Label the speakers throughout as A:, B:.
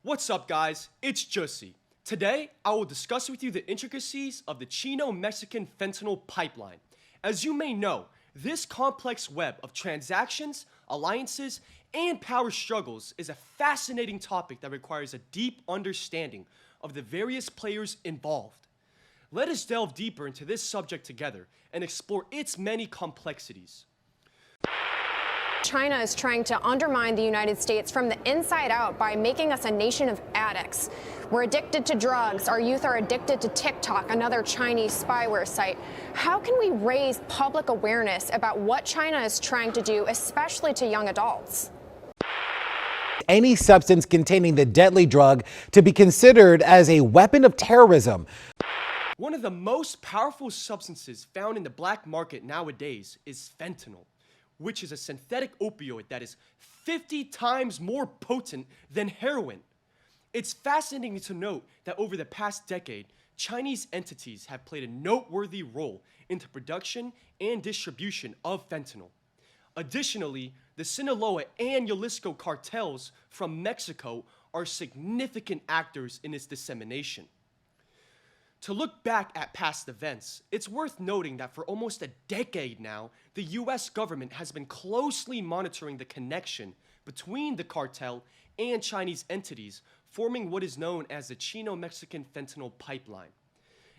A: What's up, guys? It's Jussie. Today, I will discuss with you the intricacies of the Chino-Mexican fentanyl pipeline. As you may know, this complex web of transactions, alliances, and power struggles is a fascinating topic that requires a deep understanding of the various players involved. Let us delve deeper into this subject together and explore its many complexities.
B: China is trying to undermine the United States from the inside out by making us a nation of addicts. We're addicted to drugs. Our youth are addicted to TikTok, another Chinese spyware site. How can we raise public awareness about what China is trying to do, especially to young adults?
C: Any substance containing the deadly drug to be considered as a weapon of terrorism.
A: One of the most powerful substances found in the black market nowadays is fentanyl, which is a synthetic opioid that is 50 times more potent than heroin. It's fascinating to note that over the past decade, Chinese entities have played a noteworthy role in the production and distribution of fentanyl. Additionally, the Sinaloa and Jalisco cartels from Mexico are significant actors in its dissemination. To look back at past events, it's worth noting that for almost a decade now, the US government has been closely monitoring the connection between the cartel and Chinese entities, forming what is known as the Chino-Mexican fentanyl pipeline.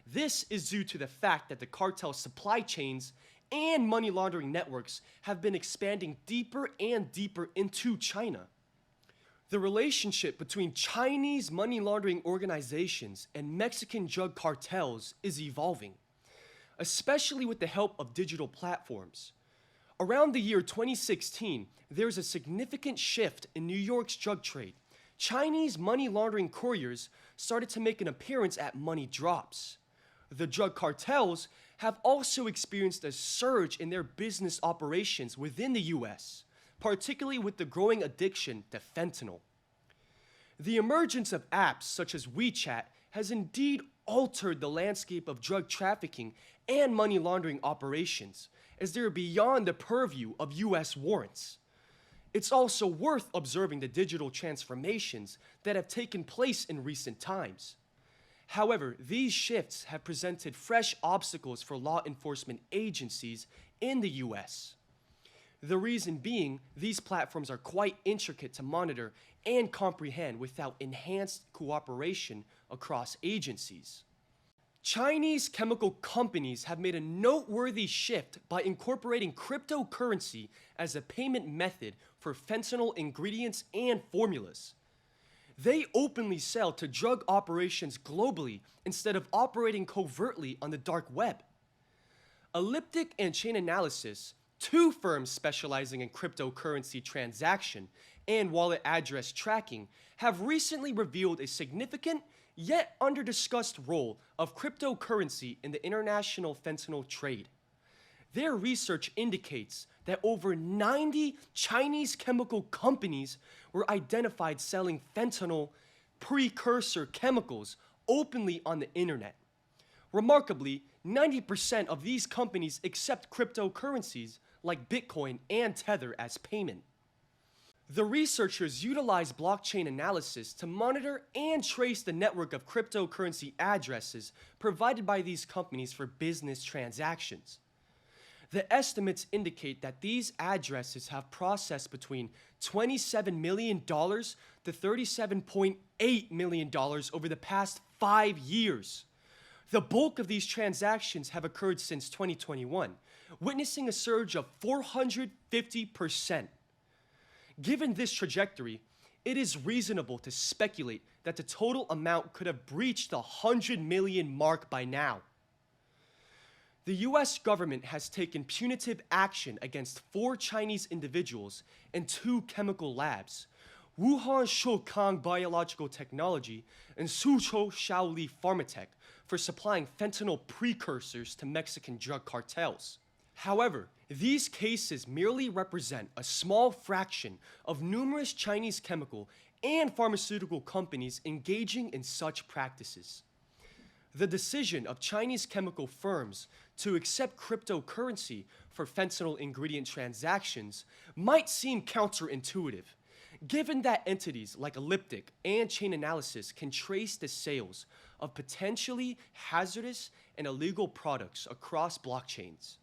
A: This is due to the fact that the cartel supply chains and money laundering networks have been expanding deeper and deeper into China. The relationship between Chinese money laundering organizations and Mexican drug cartels is evolving, especially with the help of digital platforms. Around the year 2016, there's a significant shift in New York's drug trade. Chinese money laundering couriers started to make an appearance at money drops. The drug cartels have also experienced a surge in their business operations within the US, particularly with the growing addiction to fentanyl. The emergence of apps such as WeChat has indeed altered the landscape of drug trafficking and money laundering operations, as they are beyond the purview of US warrants. It's also worth observing the digital transformations that have taken place in recent times. However, these shifts have presented fresh obstacles for law enforcement agencies in the US. The reason being, these platforms are quite intricate to monitor and comprehend without enhanced cooperation across agencies. Chinese chemical companies have made a noteworthy shift by incorporating cryptocurrency as a payment method for fentanyl ingredients and formulas. They openly sell to drug operations globally instead of operating covertly on the dark web. Elliptic and Chainalysis, two firms specializing in cryptocurrency transaction and wallet address tracking, have recently revealed a significant yet under-discussed role of cryptocurrency in the international fentanyl trade. Their research indicates that over 90 Chinese chemical companies were identified selling fentanyl precursor chemicals openly on the internet. Remarkably, 90% of these companies accept cryptocurrencies like Bitcoin and Tether as payment. The researchers utilized blockchain analysis to monitor and trace the network of cryptocurrency addresses provided by these companies for business transactions. The estimates indicate that these addresses have processed between $27 million to $37.8 million over the past 5 years. The bulk of these transactions have occurred since 2021, witnessing a surge of 450%. Given this trajectory, it is reasonable to speculate that the total amount could have breached the 100 million mark by now. The US government has taken punitive action against 4 Chinese individuals and 2 chemical labs, Wuhan Shokang Biological Technology and Suzhou Shaoli Pharmatech, for supplying fentanyl precursors to Mexican drug cartels. However, these cases merely represent a small fraction of numerous Chinese chemical and pharmaceutical companies engaging in such practices. The decision of Chinese chemical firms to accept cryptocurrency for fentanyl ingredient transactions might seem counterintuitive, Given that entities like elliptic and chain analysis can trace the sales of potentially hazardous and illegal products across blockchains,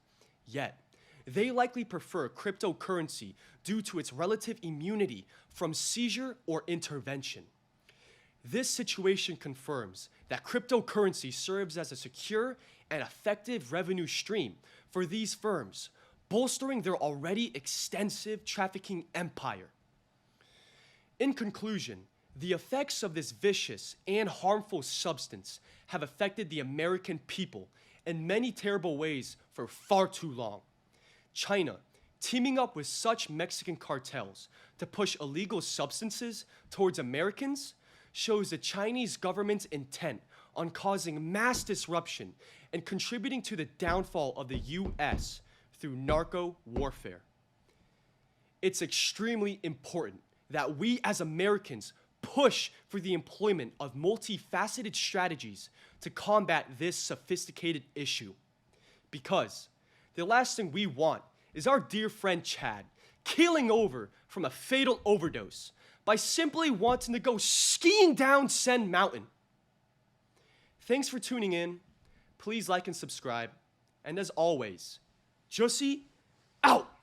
A: yet they likely prefer cryptocurrency due to its relative immunity from seizure or intervention. This situation confirms that cryptocurrency serves as a secure and effective revenue stream for these firms, bolstering their already extensive trafficking empire. In conclusion, the effects of this vicious and harmful substance have affected the American people in many terrible ways for far too long. China, teaming up with such Mexican cartels to push illegal substances towards Americans, shows the Chinese government's intent on causing mass disruption and contributing to the downfall of the US through narco warfare. It's extremely important that we as Americans push for the employment of multifaceted strategies to combat this sophisticated issue. Because the last thing we want is our dear friend Chad keeling over from a fatal overdose by simply wanting to go skiing down Sen Mountain. Thanks for tuning in. Please like and subscribe. And as always, Jussie out!